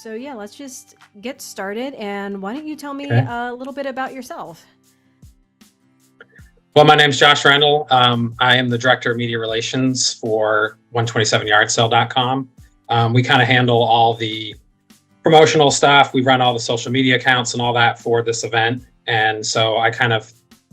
So yeah, let's just get started. And why don't you tell me Okay. a little bit about yourself? Well, my name's Josh Randall. I am the Director of Media Relations for 127yardsale.com. We kind of handle all the promotional stuff. We run all the social media accounts and all that for this event. And so I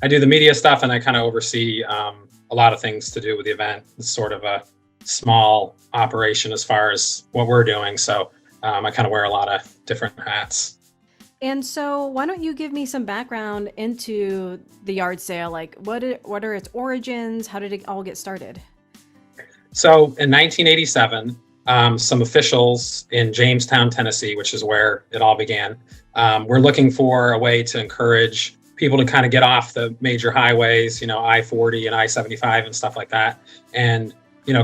do the media stuff, and I kind of oversee a lot of things to do with the event. It's sort of a small operation as far as what we're doing. So I kind of wear a lot of different hats. And so why don't you give me some background into the yard sale? Like what are its origins? How did it all get started? So in 1987, some officials in Jamestown, Tennessee, which is where it all began, were looking for a way to encourage people to kind of get off the major highways, I-40 and I-75 and stuff like that, and,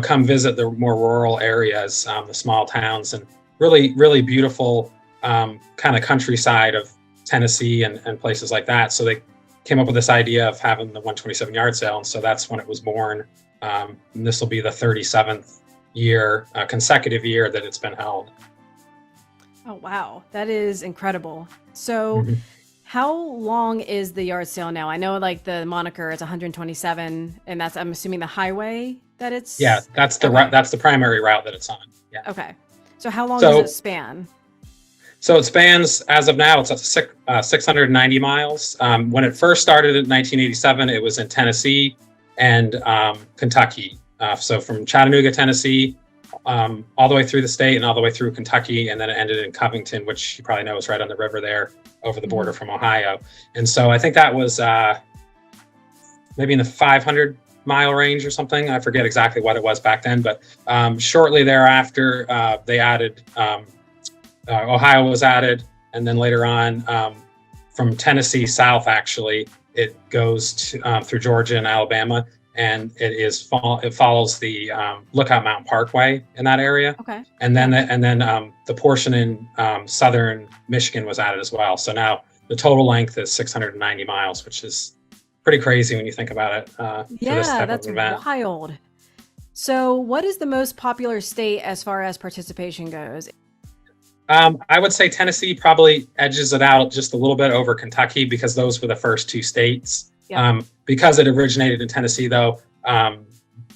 come visit the more rural areas, the small towns, and really, really beautiful kind of countryside of Tennessee and places like that. So they came up with this idea of having the 127 yard sale. And so that's when it was born. And this will be the 37th year, consecutive year that it's been held. Oh, wow. That is incredible. So Mhm. how long is the yard sale now? I know like the moniker is 127, and that's, I'm assuming, the highway that Yeah, it's that's okay. the primary route that it's on. Yeah. Okay. So how long does it So span? So it spans, as of now, it's at 690 miles. When it first started in 1987, it was in Tennessee and Kentucky. So from Chattanooga, Tennessee, all the way through the state and all the way through Kentucky, and then it ended in Covington, which you probably know is right on the river there, over the Hmm. border from Ohio. And so I think that was maybe in the 500-mile range or something. I forget exactly what it was back then, but shortly thereafter, they added. Ohio was added, and then later on, from Tennessee south, actually, it goes through Georgia and Alabama, and it follows the Lookout Mountain Parkway in that area, Okay. and then Yeah. the portion in southern Michigan was added as well. So now the total length is 690 miles, which is pretty crazy when you think about it for this Yeah, type of that's event. wild. So what is the most popular state as far as participation goes? I would say Tennessee probably edges it out just a little bit over Kentucky because those were the first two states. Yep. Because it originated in Tennessee, though,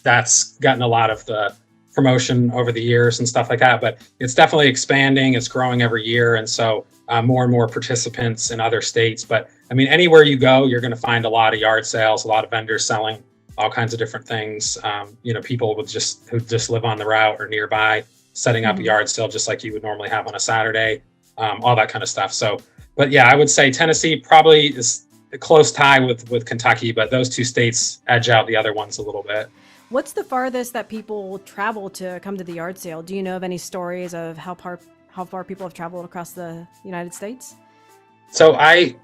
that's gotten a lot of the promotion over the years and stuff like that. But it's definitely expanding. It's growing every year. And so more and more participants in other states. But I mean, anywhere you go, you're going to find a lot of yard sales, a lot of vendors selling all kinds of different things. People who just live on the route or nearby, setting up a Mhm. yard sale just like you would normally have on a Saturday, all that kind of stuff. So, but yeah, I would say Tennessee probably is a close tie with Kentucky, but those two states edge out the other ones a little bit. What's the farthest that people travel to come to the yard sale? Do you know of any stories of how far people have traveled across the United States? So I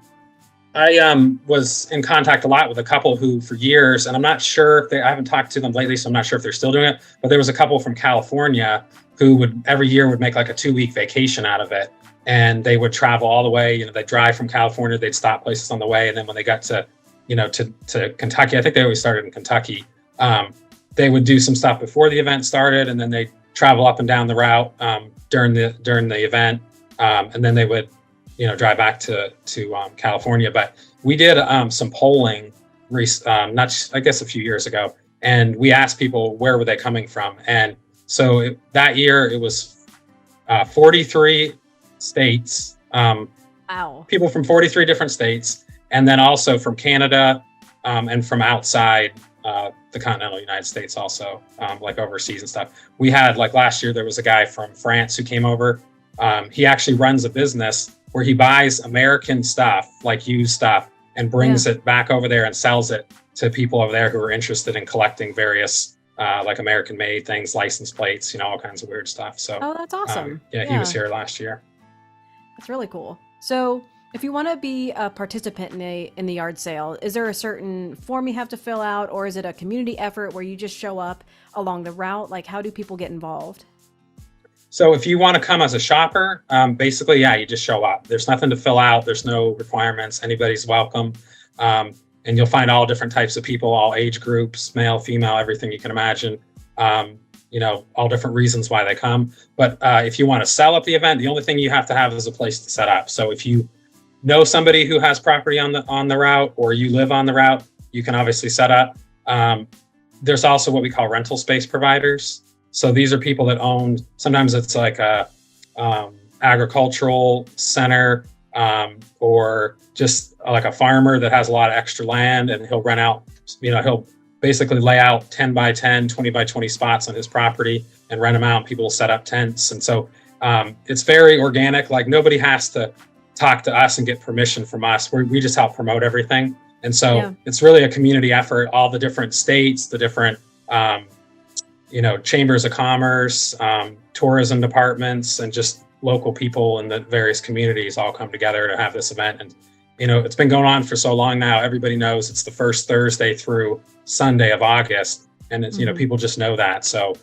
was in contact a lot with a couple who for years, and I'm not sure if I haven't talked to them lately, so I'm not sure if they're still doing it, but there was a couple from California who would every year would make like a 2-week vacation out of it. And they would travel all the way, they'd drive from California, they'd stop places on the way. And then when they got to Kentucky, I think they always started in Kentucky. They would do some stuff before the event started, and then they travel up and down the route during the event. And then they would drive back to California. But we did some polling, I guess a few years ago, and we asked people where were they coming from. And so that year it was 43 states, Wow. people from 43 different states, and then also from Canada and from outside the continental United States also, like overseas and stuff. We had, like last year, there was a guy from France who came over. He actually runs a business where he buys American stuff, like used stuff, and Yeah. brings it back over there and sells it to people over there who are interested in collecting various like American made things, license plates, all kinds of weird stuff. So Oh, that's awesome. yeah, he was Yeah, here last year. that's really cool. So, if you want to be a participant in the yard sale, is there a certain form you have to fill out, or is it a community effort where you just show up along the route? Like, how do people get involved? So if you want to come as a shopper, basically, yeah, you just show up. There's nothing to fill out. There's no requirements. Anybody's welcome. And you'll find all different types of people, all age groups, male, female, everything you can imagine. all different reasons why they come. But if you want to sell at the event, the only thing you have to have is a place to set up. So if you know somebody who has property on the route, or you live on the route, you can obviously set up. There's also what we call rental space providers. So these are people that own, sometimes it's like a agricultural center, or just like a farmer that has a lot of extra land, and he'll rent out, he'll basically lay out 10 by 10, 20 by 20 spots on his property and rent them out, and people will set up tents. And so it's very organic. Like, nobody has to talk to us and get permission from us. We just help promote everything. And so it's really a community effort. All the different states, the different, chambers of commerce, tourism departments, and just local people in the various communities all come together to have this event. And, it's been going on for so long now. Everybody knows it's the first Thursday through Sunday of August. And it's, people just know that. So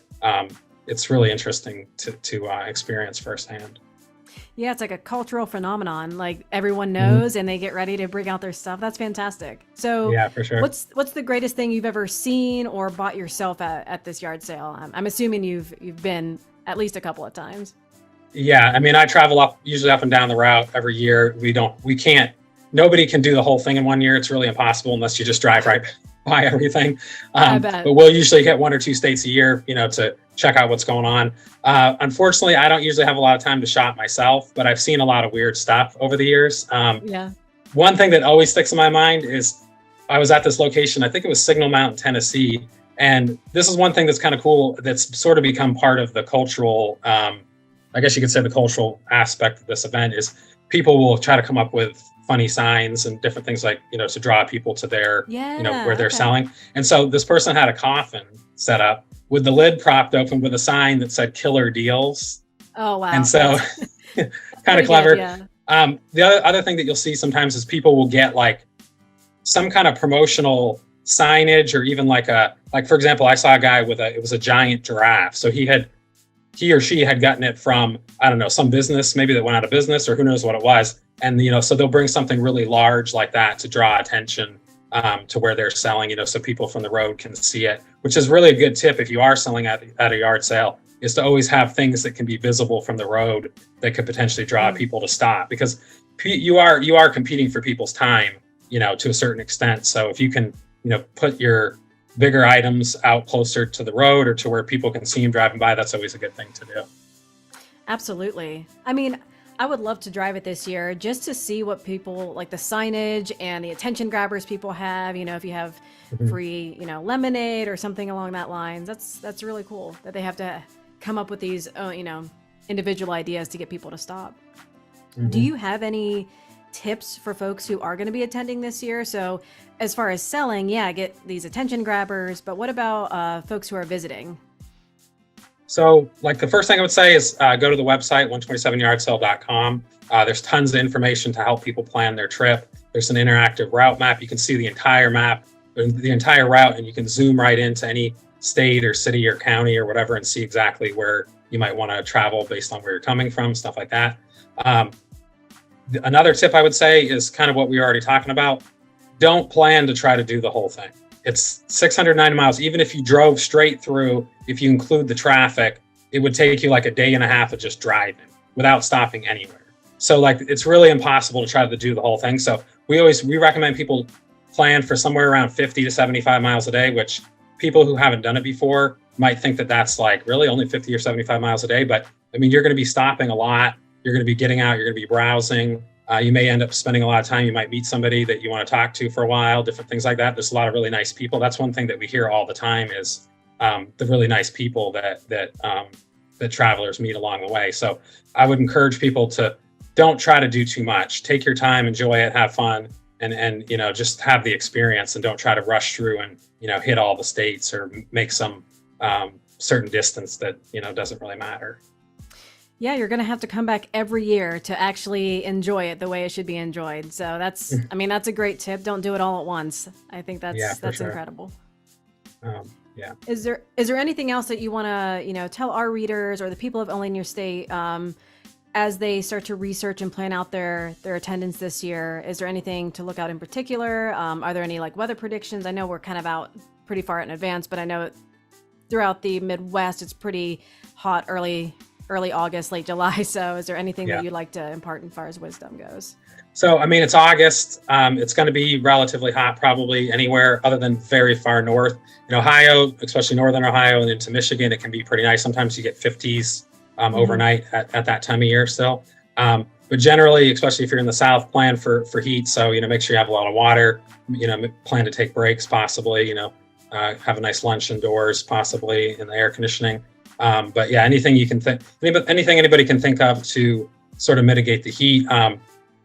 it's really interesting to experience firsthand. Yeah, it's like a cultural phenomenon. Like, everyone knows and they get ready to bring out their stuff. That's fantastic. So yeah, for sure. What's the greatest thing you've ever seen or bought yourself at this yard sale? I'm assuming you've been at least a couple of times. Yeah, I mean, I travel usually up and down the route every year. Nobody can do the whole thing in one year. It's really impossible unless you just drive right by everything. I bet. But we'll usually hit 1 or 2 states a year, to check out what's going on. Unfortunately, I don't usually have a lot of time to shop myself, but I've seen a lot of weird stuff over the years. One thing that always sticks in my mind is I was at this location, I think it was Signal Mountain, Tennessee. And this is one thing that's kind of cool, that's sort of become part of the cultural, I guess you could say the cultural aspect of this event, is people will try to come up with funny signs and different things, like, to draw people to their, where they're selling. And so this person had a coffin set up with the lid propped open with a sign that said "Killer Deals." Oh, wow. And so kind of clever. Good, yeah. The other thing that you'll see sometimes is people will get like some kind of promotional signage, or even like for example, I saw a guy it was a giant giraffe. So he or she had gotten it from, I don't know, some business maybe that went out of business, or who knows what it was. And, so they'll bring something really large like that to draw attention to where they're selling, so people from the road can see it, which is really a good tip if you are selling at a yard sale, is to always have things that can be visible from the road that could potentially draw people to stop, because you are competing for people's time, to a certain extent. So if you can, put your bigger items out closer to the road or to where people can see them driving by, that's always a good thing to do. Absolutely. I mean, I would love to drive it this year just to see what people like, the signage and the attention grabbers people have, if you have free, lemonade or something along that lines. That's really cool that they have to come up with these, individual ideas to get people to stop. Do you have any tips for folks who are going to be attending this year? So as far as selling, get these attention grabbers, but what about folks who are visiting? So, like, the first thing I would say is go to the website, 127yardsale.com. There's tons of information to help people plan their trip. There's an interactive route map. You can see the entire map, the entire route, and you can zoom right into any state or city or county or whatever and see exactly where you might want to travel based on where you're coming from, stuff like that. Another tip I would say is kind of what we were already talking about. Don't plan to try to do the whole thing. It's 690 miles. Even if you drove straight through, if you include the traffic, it would take you like a day and a half of just driving without stopping anywhere. So like, it's really impossible to try to do the whole thing. So we recommend people plan for somewhere around 50 to 75 miles a day, which people who haven't done it before might think that that's like really only 50 or 75 miles a day. But I mean, you're going to be stopping a lot. You're going to be getting out. You're going to be browsing. You may end up spending a lot of time. You might meet somebody that you want to talk to for a while, different things like that. There's a lot of really nice people. That's one thing that we hear all the time is the really nice people that travelers meet along the way. So I would encourage people to don't try to do too much. Take your time, enjoy it, have fun, and just have the experience, and don't try to rush through and hit all the states or make some certain distance that doesn't really matter. Yeah, you're going to have to come back every year to actually enjoy it the way it should be enjoyed. So that's a great tip. Don't do it all at once. I think that's sure. Incredible. Yeah. Is there anything else that you want to, tell our readers or the people of Only in Your State as they start to research and plan out their attendance this year? Is there anything to look out in particular? Are there any like weather predictions? I know we're kind of out pretty far in advance, but I know throughout the Midwest, it's pretty hot early August, late July. So is there anything Yeah. that you'd like to impart as far as wisdom goes? So, I mean, it's August. It's going to be relatively hot, probably anywhere other than very far north. In Ohio, especially northern Ohio and into Michigan, it can be pretty nice. Sometimes you get 50s overnight at that time of year still. But generally, especially if you're in the South, plan for heat. So, make sure you have a lot of water, plan to take breaks possibly, have a nice lunch indoors, possibly in the air conditioning. But yeah, anything you can think, anything anybody can think of to sort of mitigate the heat.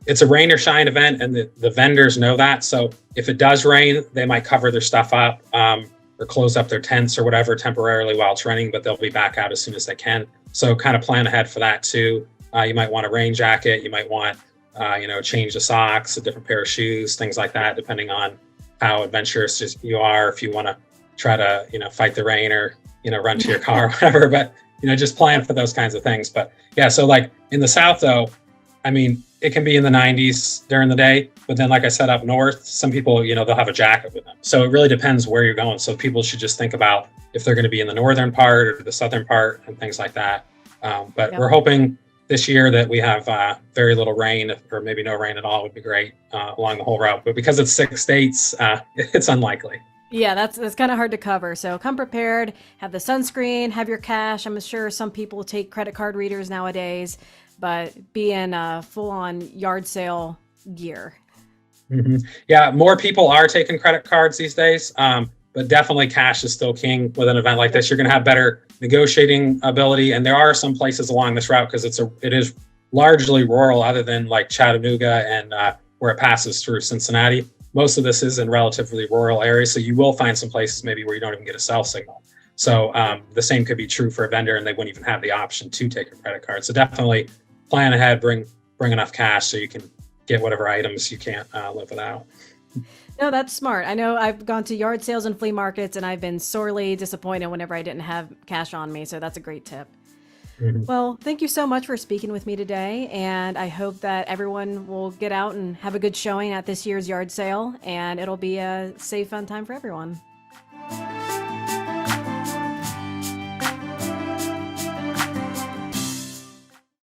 It's a rain or shine event, and the vendors know that. So if it does rain, they might cover their stuff up or close up their tents or whatever temporarily while it's raining, but they'll be back out as soon as they can. So kind of plan ahead for that too. You might want a rain jacket. You might want, change of socks, a different pair of shoes, things like that, depending on how adventurous you are. If you want to try to, fight the rain or, run to your car or whatever, but, just plan for those kinds of things. But yeah, so like in the South though, I mean, it can be in the 90s during the day, but then like I said, up north, some people, they'll have a jacket with them. So it really depends where you're going. So people should just think about if they're going to be in the northern part or the southern part and things like that. But We're hoping this year that we have very little rain, or maybe no rain at all would be great along the whole route. But because it's 6 states, it's unlikely. Yeah, that's kind of hard to cover. So come prepared, have the sunscreen, have your cash. I'm sure some people take credit card readers nowadays, but be in full-on yard sale gear. Mm-hmm. Yeah, more people are taking credit cards these days, but definitely cash is still king with an event like this. You're going to have better negotiating ability, and there are some places along this route because it is largely rural, other than like Chattanooga and where it passes through Cincinnati. Most of this is in relatively rural areas, so you will find some places maybe where you don't even get a cell signal. So the same could be true for a vendor, and they wouldn't even have the option to take a credit card. So definitely plan ahead, bring enough cash so you can get whatever items you can't live without. No, that's smart. I know I've gone to yard sales and flea markets, and I've been sorely disappointed whenever I didn't have cash on me. So that's a great tip. Mm-hmm. Well, thank you so much for speaking with me today. And I hope that everyone will get out and have a good showing at this year's yard sale, and it'll be a safe, fun time for everyone.